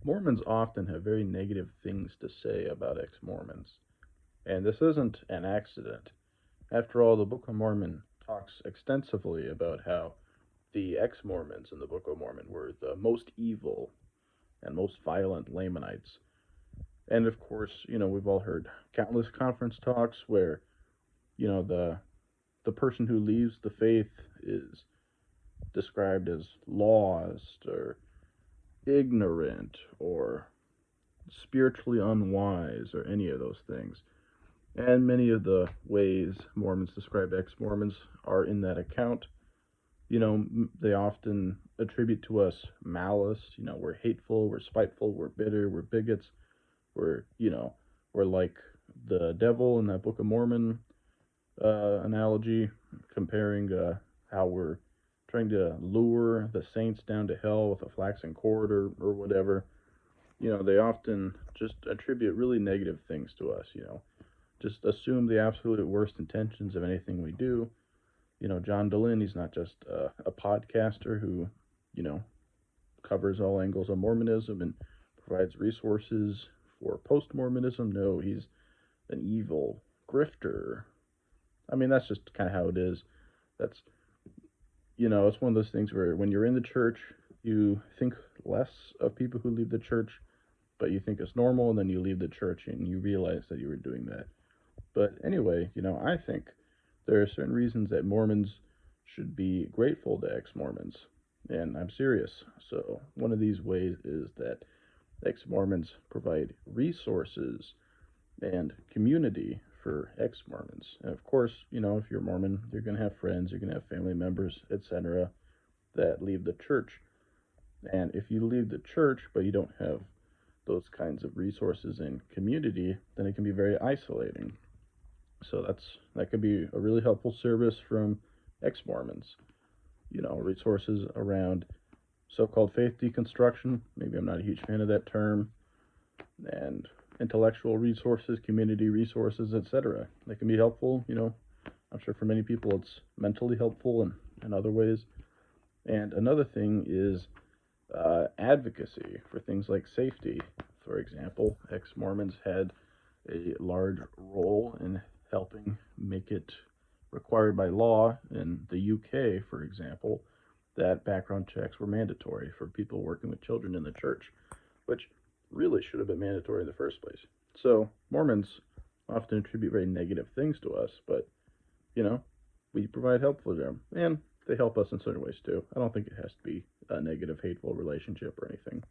Mormons often have very negative things to say about ex-Mormons, and this isn't an accident. After all, the Book of Mormon talks extensively about how the ex-Mormons in the Book of Mormon were the most evil and most violent Lamanites. And of course, we've all heard countless conference talks where, the person who leaves the faith is described as lost or ignorant or spiritually unwise or any of those things. And many of the ways Mormons describe ex Mormons are in that account. They often attribute to us malice. We're hateful, we're spiteful, we're bitter, we're bigots, we're like the devil in that Book of Mormon analogy, comparing how we're trying to lure the saints down to hell with a flaxen cord or whatever. They often just attribute really negative things to us, just assume the absolute worst intentions of anything we do. John Dehlin, he's not just a podcaster who, you know, covers all angles of Mormonism and provides resources for post Mormonism. No, he's an evil grifter. I mean, that's just kind of how it is. That's, it's one of those things where when you're in the church, you think less of people who leave the church, but you think it's normal, and then you leave the church and you realize that you were doing that. But anyway, I think there are certain reasons that Mormons should be grateful to ex Mormons. And I'm serious. So, one of these ways is that ex Mormons provide resources and community for ex Mormons. And of course, if you're Mormon, you're going to have friends, you're going to have family members, etc., that leave the church. And if you leave the church, but you don't have those kinds of resources and community, then it can be very isolating. So that could be a really helpful service from ex-Mormons. Resources around so-called faith deconstruction. Maybe I'm not a huge fan of that term. And intellectual resources, community resources, etc. They can be helpful. I'm sure for many people it's mentally helpful in other ways. And another thing is advocacy for things like safety. For example, ex-Mormons had a large role in helping make it required by law in the UK, for example, that background checks were mandatory for people working with children in the church, which really should have been mandatory in the first place. So Mormons often attribute very negative things to us, but we provide help for them, and they help us in certain ways too. I don't think it has to be a negative, hateful relationship or anything.